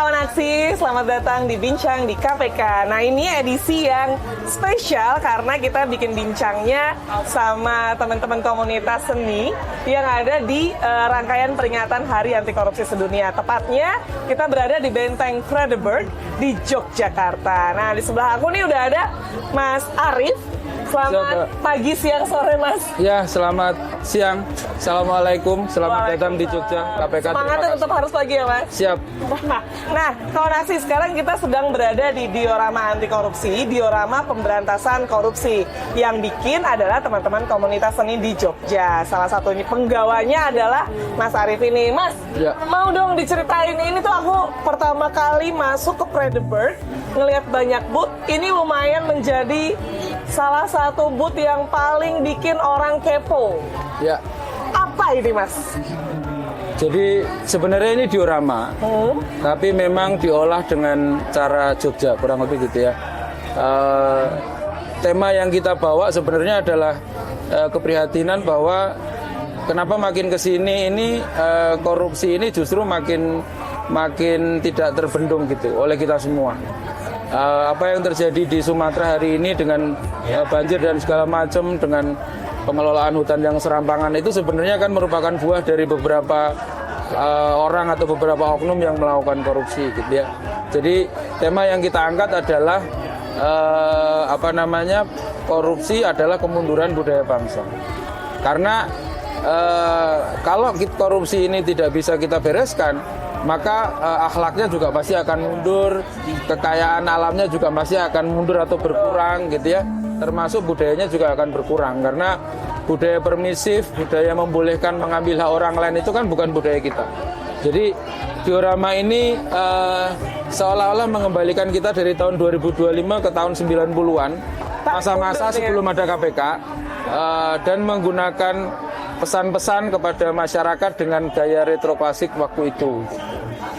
kawan aksi, selamat datang di Bincang di KPK. Nah, ini edisi yang spesial karena kita bikin bincangnya sama teman-teman komunitas seni yang ada di rangkaian peringatan Hari Anti Korupsi Sedunia. Tepatnya kita berada di Benteng Vredenburg di Yogyakarta. Nah, di sebelah aku nih udah ada Mas Arif. Selamat pagi, siang, sore, Mas. Ya, selamat siang. Assalamualaikum. Selamat datang di Jogja KPK. Semangatnya tetap harus pagi ya, Mas. Siap. Nah, kawan aksi, sekarang kita sedang berada di diorama anti korupsi, diorama pemberantasan korupsi. Yang bikin adalah teman-teman komunitas seni di Jogja. Salah satunya penggawanya adalah Mas Arif ini. Mas, ya, mau dong diceritain, ini tuh aku pertama kali masuk ke Vredenburg, ngelihat banyak booth, ini lumayan menjadi salah satu booth yang paling bikin orang kepo. Ya. Apa ini, Mas? Jadi sebenarnya ini diorama, tapi memang diolah dengan cara Jogja, kurang lebih gitu ya. Tema yang kita bawa sebenarnya adalah keprihatinan bahwa kenapa makin kesini ini korupsi ini justru makin tidak terbendung gitu oleh kita semua. Apa yang terjadi di Sumatera hari ini dengan banjir dan segala macam, dengan pengelolaan hutan yang serampangan itu sebenarnya kan merupakan buah dari beberapa orang atau beberapa oknum yang melakukan korupsi gitu ya. Jadi tema yang kita angkat adalah korupsi adalah kemunduran budaya bangsa. Karena kalau korupsi ini tidak bisa kita bereskan, maka akhlaknya juga pasti akan mundur, kekayaan alamnya juga pasti akan mundur atau berkurang gitu ya. Termasuk budayanya juga akan berkurang karena budaya permisif, budaya membolehkan mengambil hak orang lain itu kan bukan budaya kita. Jadi diorama ini seolah-olah mengembalikan kita dari tahun 2025 ke tahun 90-an, masa-masa sebelum ada KPK, dan menggunakan pesan-pesan kepada masyarakat dengan gaya retro klasik waktu itu.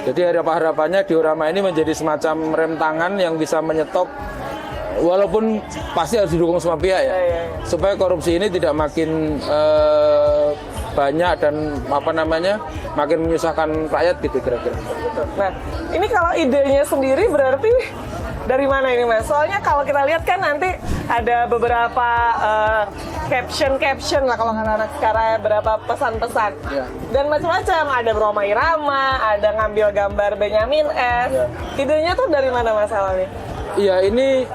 Jadi harapannya diorama ini menjadi semacam rem tangan yang bisa menyetop, walaupun pasti harus didukung semua pihak ya, supaya korupsi ini tidak makin banyak dan makin menyusahkan rakyat gitu kira-kira. Nah, ini kalau idenya sendiri berarti dari mana ini, Mas? Soalnya kalau kita lihat kan nanti ada beberapa caption lah kalau anak-anak sekarang ya, beberapa pesan-pesan dan macam-macam. Ada Roma Irama, ada ngambil gambar Benyamin S. Idenya tuh dari mana, Mas, awalnya? Iya, ini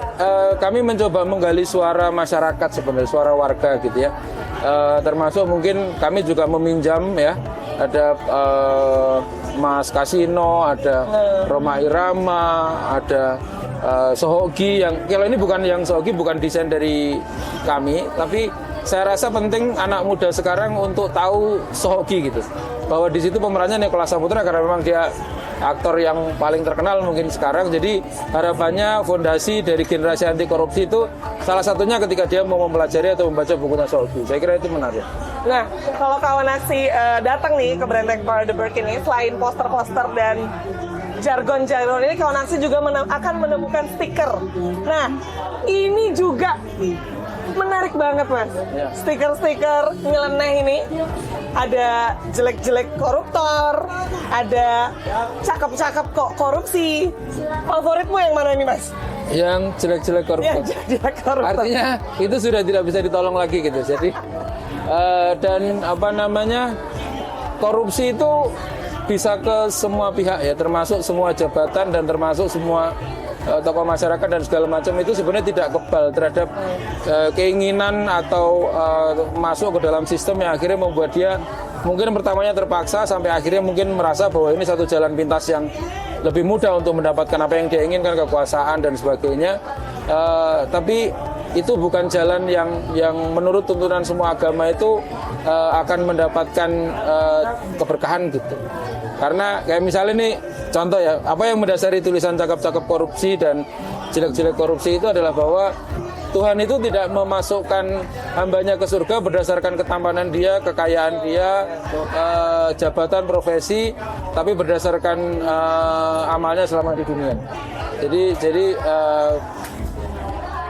kami mencoba menggali suara masyarakat sebenarnya, suara warga gitu ya. Termasuk mungkin kami juga meminjam ya, ada Mas Kasino, ada Roma Irama, ada Sohogi yang kalau ini bukan desain dari kami, tapi saya rasa penting anak muda sekarang untuk tahu Sohogi gitu, bahwa di situ pemerannya Nicholas Saputra karena memang dia aktor yang paling terkenal mungkin sekarang. Jadi harapannya fondasi dari generasi anti korupsi itu salah satunya ketika dia mau mempelajari atau membaca bukunya Sohogi. Saya kira itu menarik. Nah, kalau kawan aksi datang nih ke Benteng Vredenburg ini, selain poster-poster dan jargon-jargon ini, kawan aksi juga akan menemukan stiker. Nah, ini juga menarik banget, Mas. Stiker-stiker nyeleneh ini. Ada jelek-jelek koruptor, ada cakep-cakep kok korupsi. Favoritmu yang mana ini, Mas? Yang jelek-jelek koruptor. Yang jelek koruptor. Artinya itu sudah tidak bisa ditolong lagi gitu. Jadi korupsi itu bisa ke semua pihak ya, termasuk semua jabatan dan termasuk semua tokoh masyarakat dan segala macam. Itu sebenarnya tidak kebal terhadap keinginan atau masuk ke dalam sistem yang akhirnya membuat dia mungkin pertamanya terpaksa sampai akhirnya mungkin merasa bahwa ini satu jalan pintas yang lebih mudah untuk mendapatkan apa yang dia inginkan, kekuasaan dan sebagainya. Tapi itu bukan jalan yang menurut tuntunan semua agama itu akan mendapatkan keberkahan gitu. Karena kayak misalnya nih contoh ya, apa yang mendasari tulisan cakep-cakep korupsi dan jelek-jelek korupsi itu adalah bahwa Tuhan itu tidak memasukkan hambanya ke surga berdasarkan ketampanan dia, kekayaan dia, jabatan, profesi, tapi berdasarkan amalnya selama di dunia. Jadi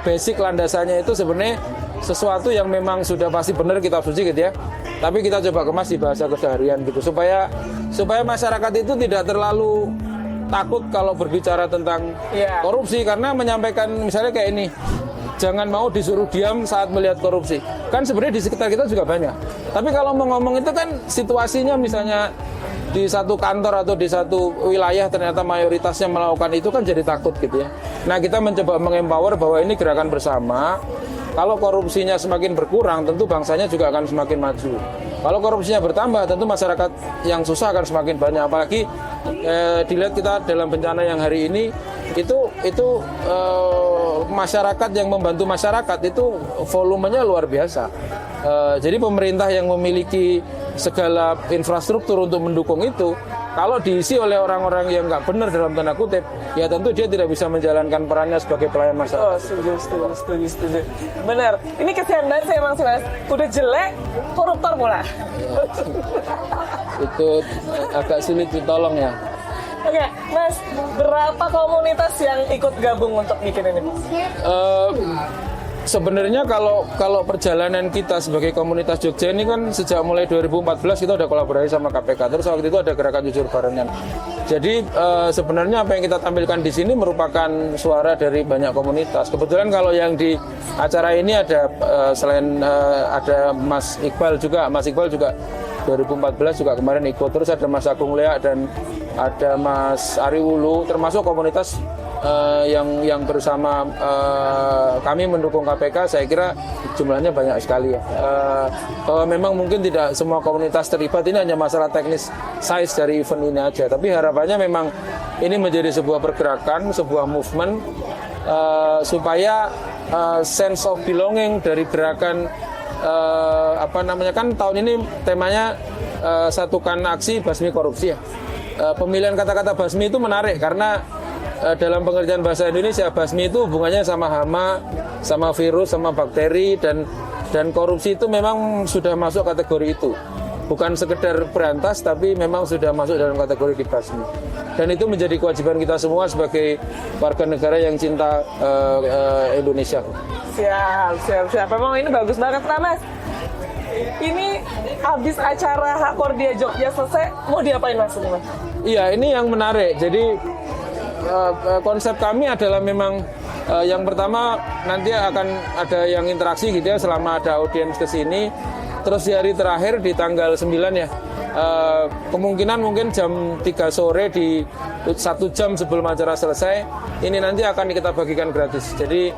basic landasannya itu sebenarnya sesuatu yang memang sudah pasti benar kitab suci gitu ya. Tapi kita coba kemas di bahasa keseharian gitu supaya masyarakat itu tidak terlalu takut kalau berbicara tentang Iya. korupsi karena menyampaikan misalnya kayak ini, jangan mau disuruh diam saat melihat korupsi. Kan sebenarnya di sekitar kita juga banyak. Tapi kalau mau ngomong itu kan situasinya misalnya di satu kantor atau di satu wilayah ternyata mayoritasnya melakukan itu kan jadi takut gitu ya. Nah kita mencoba mengempower bahwa ini gerakan bersama. Kalau korupsinya semakin berkurang tentu bangsanya juga akan semakin maju. Kalau korupsinya bertambah tentu masyarakat yang susah akan semakin banyak. Apalagi dilihat kita dalam bencana yang hari ini itu masyarakat yang membantu masyarakat itu volumenya luar biasa. Jadi pemerintah yang memiliki segala infrastruktur untuk mendukung itu, kalau diisi oleh orang-orang yang nggak benar dalam tanda kutip, ya tentu dia tidak bisa menjalankan perannya sebagai pelayan masyarakat. Oh, setuju. Benar. Ini kesian banget saya emang sih Mas. Udah jelek, koruptor pula. Itu agak sulit ditolong ya. Oke, Mas, berapa komunitas yang ikut gabung untuk bikin ini? Sebenarnya kalau perjalanan kita sebagai komunitas Jogja ini kan sejak mulai 2014 kita udah kolaborasi sama KPK. Terus waktu itu ada gerakan jujur barengan. Jadi sebenarnya apa yang kita tampilkan di sini merupakan suara dari banyak komunitas. Kebetulan kalau yang di acara ini ada selain ada Mas Iqbal juga 2014 juga kemarin ikut. Terus ada Mas Agung Leak dan ada Mas Ari Wulu, termasuk komunitas yang bersama kami mendukung KPK. Saya kira jumlahnya banyak sekali ya. Bahwa memang mungkin tidak semua komunitas terlibat, ini hanya masalah teknis size dari event ini aja. Tapi harapannya memang ini menjadi sebuah pergerakan, sebuah movement supaya sense of belonging dari gerakan kan tahun ini temanya satukan aksi basmi korupsi ya. Pemilihan kata-kata basmi itu menarik karena dalam pengertian bahasa Indonesia basmi itu hubungannya sama hama, sama virus, sama bakteri dan korupsi itu memang sudah masuk kategori itu. Bukan sekedar berantas tapi memang sudah masuk dalam kategori dibasmi. Dan itu menjadi kewajiban kita semua sebagai warga negara yang cinta Indonesia. Siap. Memang ini bagus banget, Mas. Ini habis acara Hakordia Jogja selesai, mau diapain Mas ini, Mas? Iya, ini yang menarik. Jadi konsep kami adalah memang yang pertama nanti akan ada yang interaksi gitu ya selama ada audiens ke sini. Terus di hari terakhir di tanggal 9 ya. Kemungkinan mungkin jam 3 sore di 1 jam sebelum acara selesai ini nanti akan kita bagikan gratis. Jadi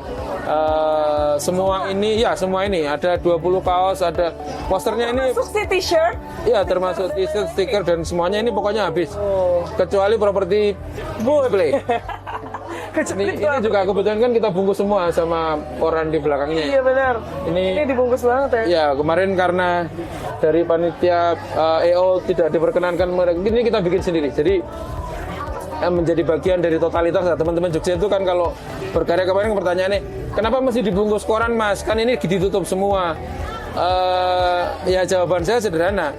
semua ini ada 20 kaos, ada posternya ini. Termasuk si t-shirt? Iya, termasuk t-shirt, stiker dan semuanya ini pokoknya habis. Kecuali properti display. Ini juga kebetulan kan kita bungkus semua sama koran di belakangnya. Iya benar. Ini dibungkus banget ya. Ya, kemarin karena dari panitia EO tidak diperkenankan, ini kita bikin sendiri. Jadi menjadi bagian dari totalitas ya. Teman-teman Jogja itu kan kalau berkarya kemarin pertanyaannya, kenapa mesti dibungkus koran Mas? Kan ini ditutup semua. Ya jawaban saya sederhana.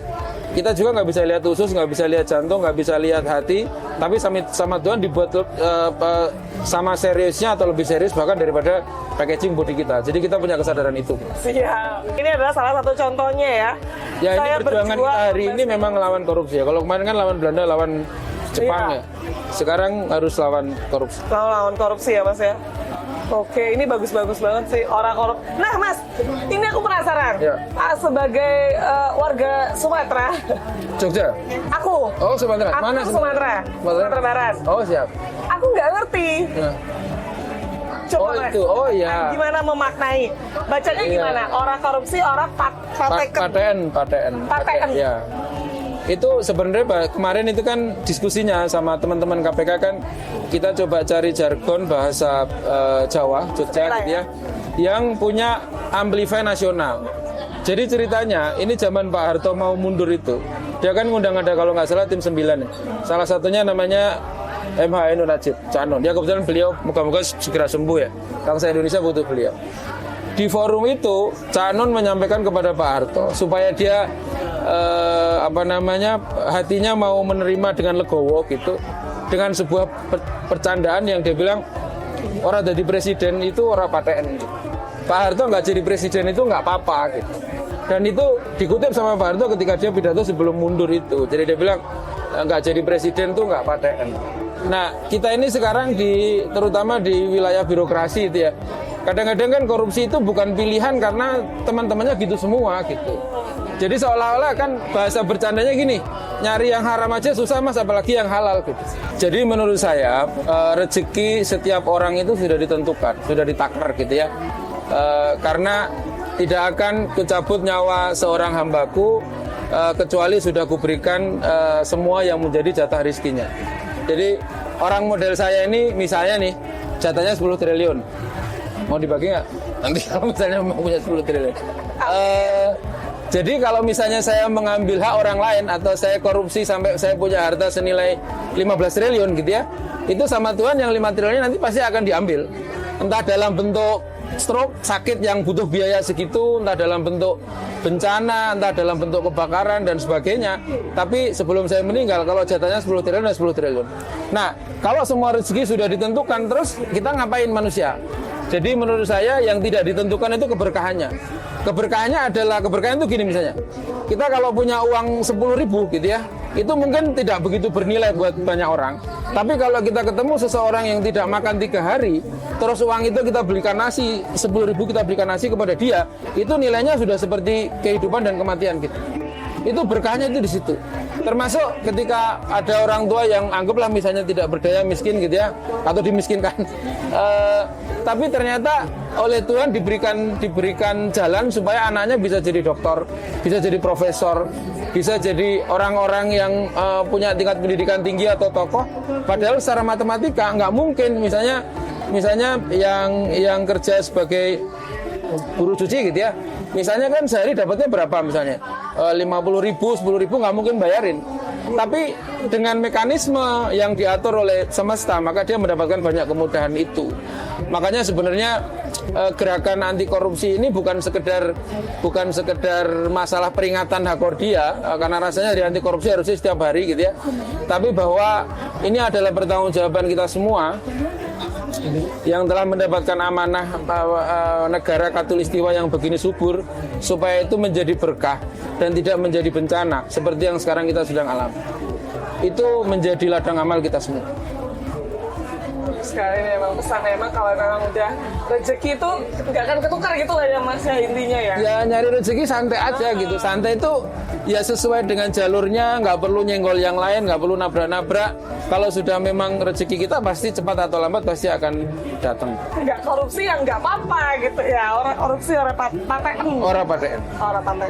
Kita juga nggak bisa lihat usus, nggak bisa lihat jantung, nggak bisa lihat hati. Tapi sama Tuhan dibuat sama seriusnya atau lebih serius bahkan daripada packaging body kita. Jadi kita punya kesadaran itu. Siap. Ini adalah salah satu contohnya ya. Ya ini perjuangan kita hari ini memang lawan korupsi ya. Kalau kemarin kan lawan Belanda, lawan Jepang ya. Sekarang harus lawan korupsi. Lawan korupsi ya Mas ya. Oke, ini bagus-bagus banget sih orang korup. Nah Mas, ini aku penasaran. Ya. Sebagai warga Sumatera. Jogja? Aku. Oh Sumatera. Aku Mana Sumatera? Sumatera Barat. Oh siap. Aku nggak ngerti. Ya. Coba Oh Mas. itu, oh ya. Gimana memaknai? Bacanya Iya. gimana? Orang korupsi, orang Paten. Paten. Ya. Itu sebenarnya kemarin itu kan diskusinya sama teman-teman KPK kan kita coba cari jargon bahasa Jawa, Jogja gitu ya, yang punya amplify nasional. Jadi ceritanya ini zaman Pak Harto mau mundur itu, dia kan ngundang ada kalau nggak salah tim 9 ya. Salah satunya namanya MH Ainun Najib, Cak Non. Ya kebetulan beliau moga-moga segera sembuh ya. Bangsa Indonesia butuh beliau. Di forum itu Cak Non menyampaikan kepada Pak Harto supaya dia hatinya mau menerima dengan legowo gitu, dengan sebuah percandaan yang dia bilang orang jadi presiden itu orang paten gitu. Pak Harto nggak jadi presiden itu nggak apa-apa gitu. Dan itu dikutip sama Pak Harto ketika dia pidato sebelum mundur itu. Jadi dia bilang nggak jadi presiden tuh nggak paten. Nah, kita ini sekarang terutama di wilayah birokrasi itu ya. Kadang-kadang kan korupsi itu bukan pilihan karena teman-temannya gitu semua gitu. Jadi seolah-olah kan bahasa bercandanya gini, nyari yang haram aja susah mas, apalagi yang halal gitu. Jadi menurut saya rezeki setiap orang itu sudah ditentukan, sudah ditakar gitu ya. Karena tidak akan kucabut nyawa seorang hambaku kecuali sudah kuberikan semua yang menjadi jatah rizkinya. Jadi orang model saya ini misalnya nih jatahnya 10 triliun. Mau dibagi nggak? Nanti kalau misalnya mau punya 10 triliun. Jadi kalau misalnya saya mengambil hak orang lain atau saya korupsi sampai saya punya harta senilai 15 triliun gitu ya, itu sama Tuhan yang 5 triliun nanti pasti akan diambil. Entah dalam bentuk stroke, sakit yang butuh biaya segitu, entah dalam bentuk bencana, entah dalam bentuk kebakaran dan sebagainya. Tapi sebelum saya meninggal, kalau jatahnya 10 triliun dan 10 triliun. Nah, kalau semua rezeki sudah ditentukan, terus kita ngapain manusia? Jadi menurut saya yang tidak ditentukan itu keberkahannya. Keberkahannya adalah, keberkahan itu gini misalnya, kita kalau punya uang 10.000 gitu ya, itu mungkin tidak begitu bernilai buat banyak orang. Tapi kalau kita ketemu seseorang yang tidak makan 3 hari, terus uang itu kita belikan nasi, 10.000 kita belikan nasi kepada dia, itu nilainya sudah seperti kehidupan dan kematian gitu. Itu berkahnya itu di situ. Termasuk ketika ada orang tua yang anggaplah misalnya tidak berdaya, miskin gitu ya, atau dimiskinkan. Tapi ternyata oleh Tuhan diberikan jalan supaya anaknya bisa jadi dokter, bisa jadi profesor, bisa jadi orang-orang yang punya tingkat pendidikan tinggi atau tokoh. Padahal secara matematika nggak mungkin misalnya yang kerja sebagai guru cuci gitu ya. Misalnya kan sehari dapatnya berapa misalnya? 50.000, 10.000 nggak mungkin bayarin. Tapi dengan mekanisme yang diatur oleh semesta, maka dia mendapatkan banyak kemudahan itu. Makanya sebenarnya gerakan anti korupsi ini bukan sekedar masalah peringatan Hakordia, karena rasanya di anti korupsi harusnya setiap hari gitu ya. Tapi bahwa ini adalah pertanggungjawaban kita semua yang telah mendapatkan amanah negara Katulistiwa yang begini subur, supaya itu menjadi berkah dan tidak menjadi bencana seperti yang sekarang kita sedang alami. Itu menjadi ladang amal kita semua. Sekali ini memang pesan memang kalau memang udah rezeki itu nggak akan ketukar gitu lah ya mas ya intinya ya. Ya nyari rezeki santai aja gitu. Santai itu ya sesuai dengan jalurnya, nggak perlu nyenggol yang lain, nggak perlu nabrak-nabrak. Kalau sudah memang rezeki kita pasti cepat atau lambat pasti akan datang. Nggak korupsi yang nggak apa-apa gitu ya. Orang korupsi orang paten. Orang paten. Orang paten.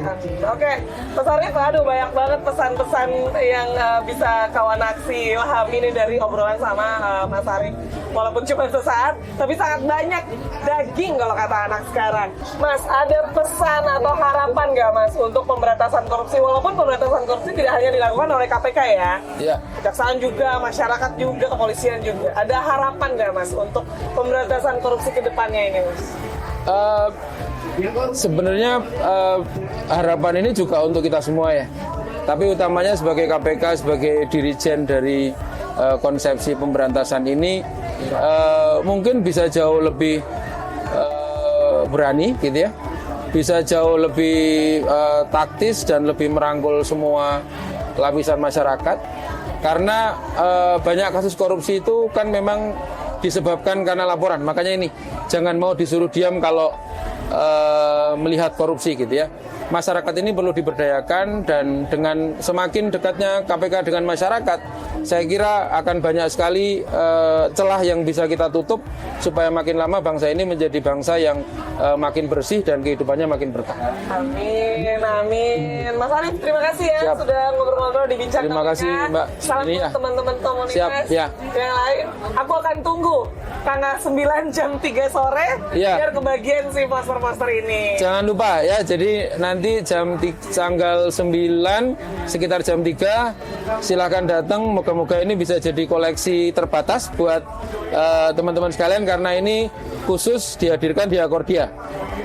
Oke, pesannya aduh banyak banget pesan-pesan yang bisa kawan aksi pahami ini dari obrolan sama Mas Ari. Walaupun cuma sesaat, tapi sangat banyak daging kalau kata anak sekarang. Mas, ada pesan atau harapan nggak Mas untuk pemberantasan korupsi? Walaupun pemberantasan korupsi tidak hanya dilakukan oleh KPK ya, Iya. kejaksaan juga, masyarakat juga, kepolisian juga. Ada harapan nggak Mas untuk pemberantasan korupsi ke depannya ini Mas? Sebenarnya harapan ini juga untuk kita semua ya. Tapi utamanya sebagai KPK, sebagai dirijen dari konsepsi pemberantasan ini, mungkin bisa jauh lebih berani gitu ya, bisa jauh lebih taktis dan lebih merangkul semua lapisan masyarakat. Karena banyak kasus korupsi itu kan memang disebabkan karena laporan. Makanya ini jangan mau disuruh diam kalau melihat korupsi gitu ya. Masyarakat ini perlu diberdayakan, dan dengan semakin dekatnya KPK dengan masyarakat, saya kira akan banyak sekali celah yang bisa kita tutup supaya makin lama bangsa ini menjadi bangsa yang makin bersih dan kehidupannya makin berkah. Amin, amin. Mas Arif, terima kasih ya Siap. sudah ngobrol-ngobrol di Bincang Terima KPK. kasih, Mbak. Salam Ini buat ya. teman-teman komunitas Siap, ya. yang lain. Aku akan tunggu tanggal 9 jam 3 sore Ya. biar kebagian si poster-poster ini. Jangan lupa ya, jadi nanti tanggal 9 sekitar jam 3 silahkan datang. Moga-moga ini bisa jadi koleksi terbatas buat teman-teman sekalian, karena ini khusus dihadirkan di Hakordia.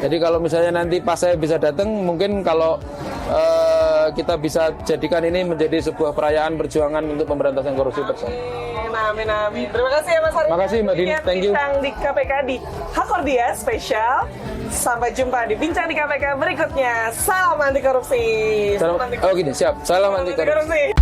Jadi kalau misalnya nanti pas saya bisa datang, mungkin kalau kita bisa jadikan ini menjadi sebuah perayaan perjuangan untuk pemberantasan korupsi bersama. Amin, amin. Terima kasih ya Mas Arif. Terima kasih, Mbak Dini. Thank you. Bincang di KPK di Hakordia spesial. Sampai jumpa di Bincang di KPK berikutnya. Salam anti korupsi. Salam, oh gini, siap. Salam anti korupsi.